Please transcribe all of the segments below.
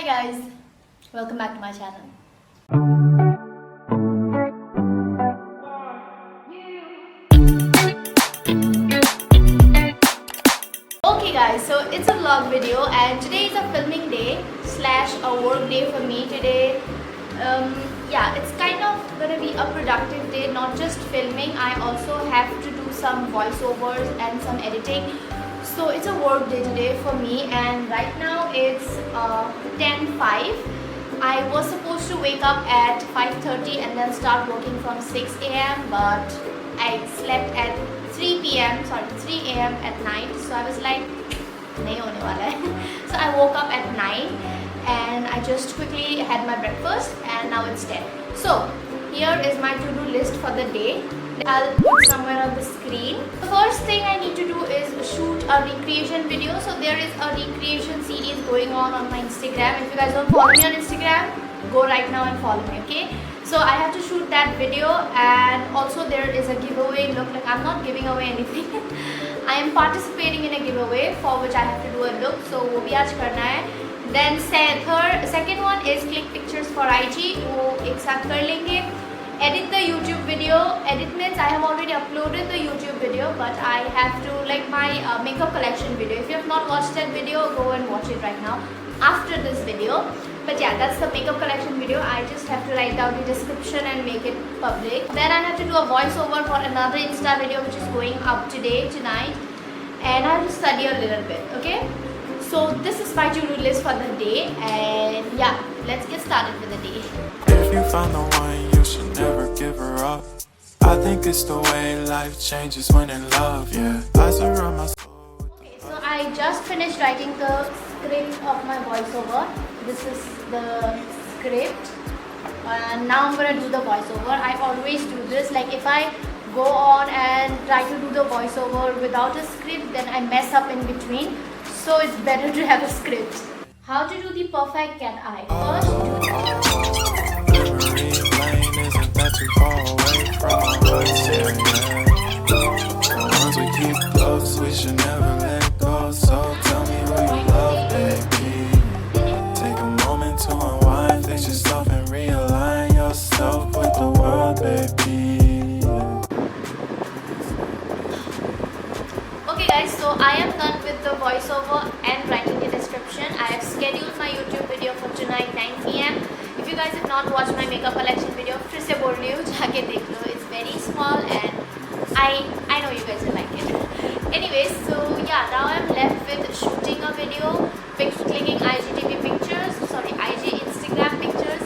guys, welcome back to my channel. Okay guys, so it's a vlog video and today is a filming day slash a work day for me today. Yeah, it's kind of gonna be a productive day, not just filming. I also have to do some voiceovers and some editing. So it's a work day today for me, and right now it's 10:05. I was supposed to wake up at 5:30 and then start working from 6 a.m. but I slept at 3 a.m. at night. So I was like, nahi hone wala hai. So I woke up at 9 and I just quickly had my breakfast and now it's 10. So here is my to-do list for the day. I'll put somewhere on the screen. The first thing I need to do is shoot a recreation video. So there is a recreation series going on my Instagram. If you guys don't follow me on Instagram, go right now and follow me, okay? So I have to shoot that video, and also there is a giveaway. Look, like I'm not giving away anything. I am participating in a giveaway for which I have to do a look. So वो भी आज करना है. Then second one is click pictures for IG. वो एक साथ कर लेंगे. Edit the YouTube video. Edit means I have already uploaded the YouTube video, but I have to like my makeup collection video. If you have not watched that video, go and watch it right now after this video. But yeah, that's the makeup collection video. I just have to write down the description and make it public. Then I have to do a voiceover for another Insta video which is going up tonight, and I have to study a little bit. Okay, so this is my to-do list for the day, and yeah, let's get started with the day. If you found the one, you should never give her up. I think it's the way life changes when in love, yeah. I surround myself. Okay, so I just finished writing the script of my voiceover. This is the script, and now I'm gonna do the voiceover. I always do this. Like if I go on and try to do the voiceover without a script, then I mess up in between. So it's better to have a script. How to do the perfect cat eye? First, Memory lane isn't that too far away from our hearts, yeah. The ones we keep close, we should never let go. So tell me who you love, baby. Take a moment to unwind, fix yourself and realign yourself with the world, baby. okay guys, so I am done with the voiceover and writing the description. I have scheduled my YouTube video for tonight 9 p.m. If you guys have not watched my makeup collection video, फिर से बोल रही हूँ, जाके देख लो. It's very small and I know you guys will like it. Anyways, so yeah, now I'm left with shooting a video, clicking IGTV pictures, IG Instagram pictures.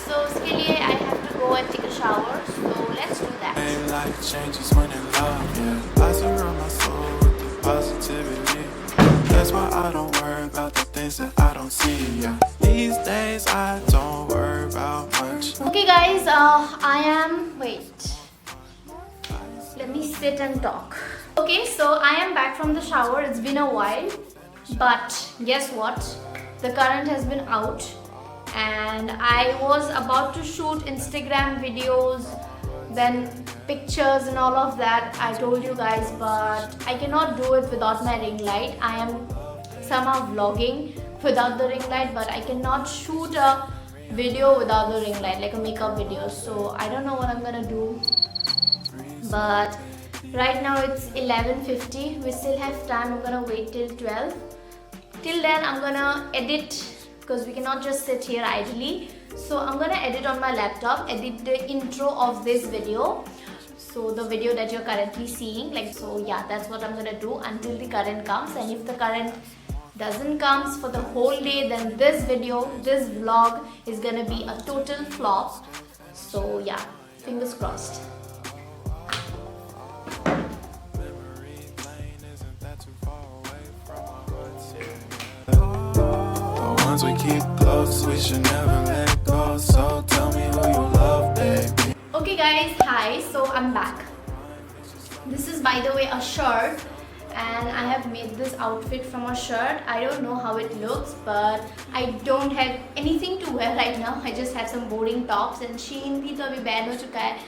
So उसके लिए I have to go and take a shower. So let's do that. Life changes when in love, yeah. I surround my soul with the positivity. That's why I don't worry about the things that I don't see, yeah. These days I don't worry about much. Okay guys, wait. Let me sit and talk. Okay, so I am back from the shower. It's been a while, but guess what? The current has been out and I was about to shoot Instagram videos, then pictures and all of that. I told you guys, but I cannot do it without my ring light. I am somehow vlogging without the ring light, but I cannot shoot a video without the ring light, like a makeup video. So I don't know what I'm gonna do, but right now it's 11:50. We still have time. I'm gonna wait till 12. Till then I'm gonna edit, because we cannot just sit here idly. So I'm gonna edit on my laptop, edit the intro of this video, so the video that you're currently seeing, like, so yeah, that's what I'm gonna do until the current comes. And if the current doesn't comes for the whole day, then this vlog is gonna be a total flop. So yeah, fingers crossed. We keep close, we should never let go. So tell me who you love, baby. Okay guys, hi, so I'm back. This is, by the way, a shirt, and I have made this outfit from a shirt. I don't know how it looks, but I don't have anything to wear right now. I just have some boring tops, and Shein bhi to abhi ban ho chuka hai.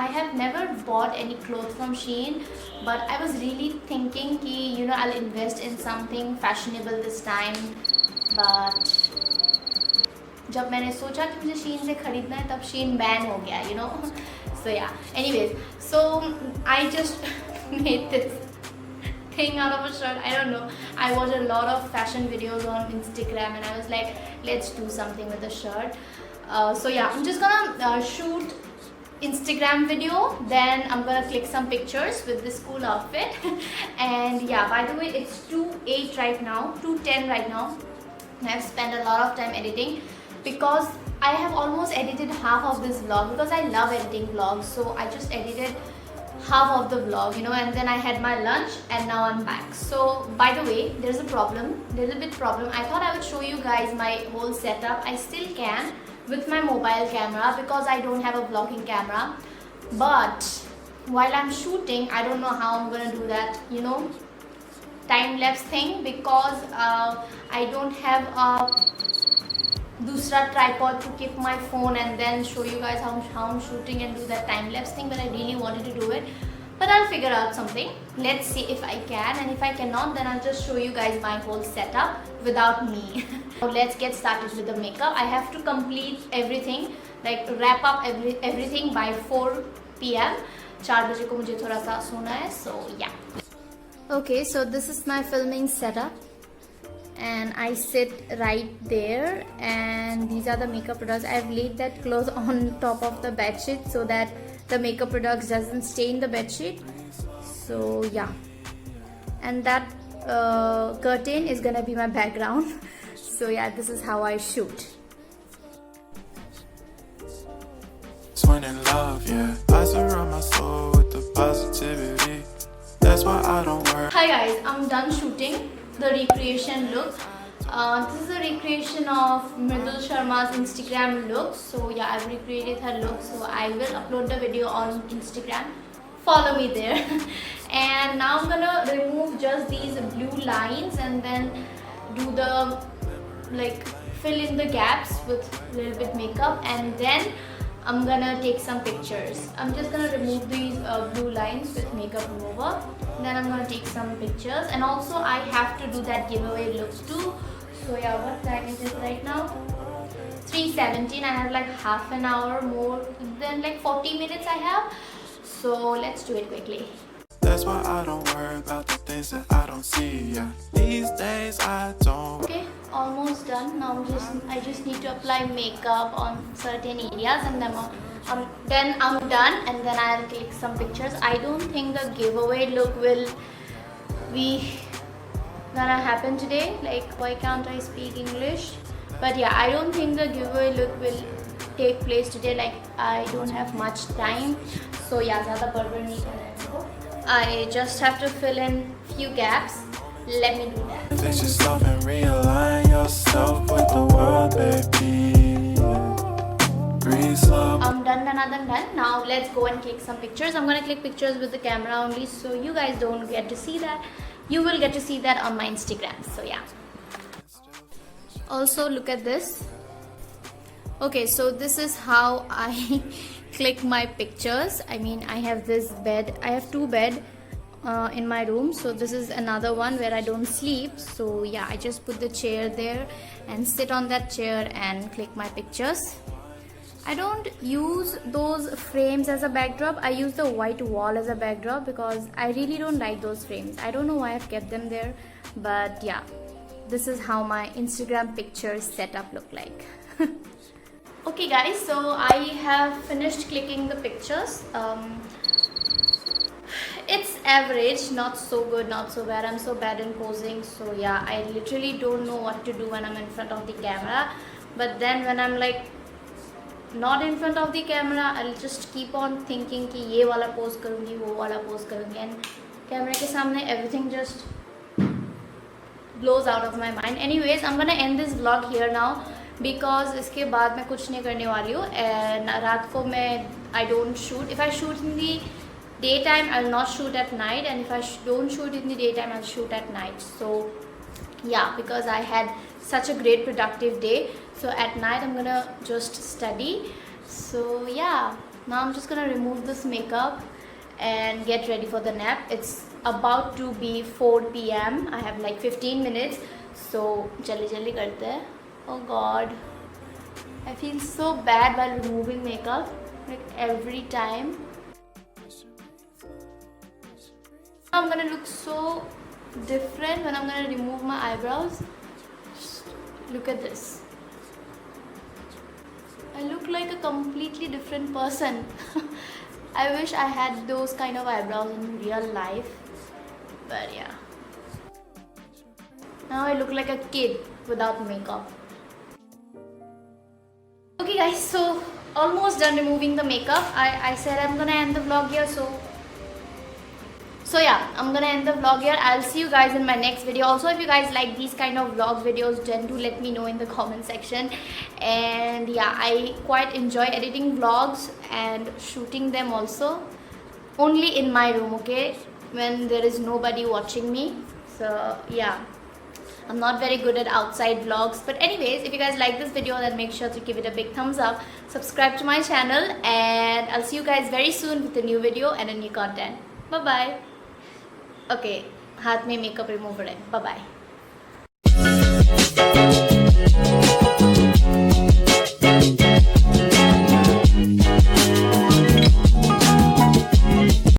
I have never bought any clothes from Shein, but I was really thinking ki, I'll invest in something fashionable this time. But जब मैंने सोचा कि मुझे शीन से ख़रीदना है तब शीन ban हो गया, you know. So yeah, anyways, so I just made this thing out of a shirt. I don't know, I watched a lot of fashion videos on Instagram and I was like, let's do something with a shirt. So yeah, I'm just gonna shoot Instagram video, then I'm gonna click some pictures with this cool outfit. And yeah, by the way, it's 2:08 right now, 2:10 right now. I've spent a lot of time editing because I have almost edited half of this vlog because I love editing vlogs. So I just edited half of the vlog, you know, and then I had my lunch and now I'm back. So by the way, there's a problem, little bit problem. I thought I would show you guys my whole setup. I still can with my mobile camera because I don't have a vlogging camera, but while I'm shooting I don't know how I'm gonna do that, you know, time-lapse thing, because I don't have a दूसरा tripod to keep my phone and then show you guys how I'm shooting and do that time-lapse thing, but I really wanted to do it, but I'll figure out something. Let's see if I can, and if I cannot then I'll just show you guys my whole setup without me. So let's get started with the makeup. I have to complete everything, like wrap up everything by 4 PM. 4 बजे को मुझे थोड़ा सा सोना है, so yeah. Okay, so this is my filming setup and I sit right there, and these are the makeup products. I've laid that cloth on top of the bed sheet so that the makeup products doesn't stain the bed sheet. So yeah, and that curtain is gonna be my background. So yeah, this is how I shoot. When in love, yeah, I surround my soul with the positivity. That's why I don't worry. Hi guys, I'm done shooting the recreation look. This is a recreation of Mridul Sharma's Instagram look. So yeah, I've recreated her look, so I will upload the video on Instagram. Follow me there. And now I'm gonna remove just these blue lines and then do the, like, fill in the gaps with a little bit makeup, and then I'm gonna take some pictures. I'm just gonna remove these blue lines with makeup remover. Then I'm gonna take some pictures, and also I have to do that giveaway look too. So yeah, what time is it right now? 3:17. I have like half an hour more than like 40 minutes I have. So let's do it quickly. That's why I don't worry about the things that I don't see. Yeah, these days I don't. Okay, almost done. Now I just need to apply makeup on certain areas, and then I'm done, and then I'll take some pictures. I don't think the giveaway look will be gonna happen today. Like, why can't I speak English? But yeah, I don't think the giveaway look will take place today. Like, I don't have much time. So yeah, ज़्यादा बड़बड़ नहीं करना है मेरे को. I just have to fill in few gaps. Let me do that. Fix yourself and realign yourself with the world, baby. Breathe slow. I'm done. Now let's go and click some pictures. I'm gonna click pictures with the camera only, so you guys don't get to see that. You will get to see that on my Instagram. So yeah. Also, look at this. Okay, so this is how I click my pictures. I mean, I have this bed. I have 2 beds in my room, so this is another one where I don't sleep. So yeah, I just put the chair there and sit on that chair and click my pictures. I don't use those frames as a backdrop. I use the white wall as a backdrop because I really don't like those frames. I don't know why I've kept them there, but yeah, this is how my Instagram pictures setup look like. Okay guys, so I have finished clicking the pictures. It's average, not so good, not so bad. I'm so bad in posing, so yeah, I literally don't know what to do when I'm in front of the camera. But then when I'm like not in front of the camera, I'll just keep on thinking कि ये वाला pose करूँगी, वो वाला pose करूँगी, and camera के सामने everything just blows out of my mind. Anyways, I'm gonna end this vlog here now because इसके बाद मैं कुछ नहीं करने वाली हूँ. रात को मैं I don't shoot. If I shoot in the daytime, I'll not shoot at night, and if I don't shoot in the daytime, I'll shoot at night. So yeah, because I had such a great productive day, so at night I'm gonna just study. So yeah, now I'm just gonna remove this makeup and get ready for the nap. It's about to be 4 PM. I have like 15 minutes, so jaldi jaldi karte hain. Oh god, I feel so bad while removing makeup, like every time. I'm gonna look so different when I'm gonna remove my eyebrows. Just look at this. I look like a completely different person. I wish I had those kind of eyebrows in real life. But yeah. Now I look like a kid without makeup. Okay guys, so almost done removing the makeup. I said I'm gonna end the vlog here, so yeah, I'm gonna end the vlog here. I'll see you guys in my next video. Also, if you guys like these kind of vlog videos, then do let me know in the comment section. And yeah, I quite enjoy editing vlogs and shooting them also. Only in my room, okay? When there is nobody watching me. So yeah, I'm not very good at outside vlogs. But anyways, if you guys like this video, then make sure to give it a big thumbs up. Subscribe to my channel. And I'll see you guys very soon with a new video and a new content. Bye-bye. Okay, हाथ में makeup remover है. Bye bye.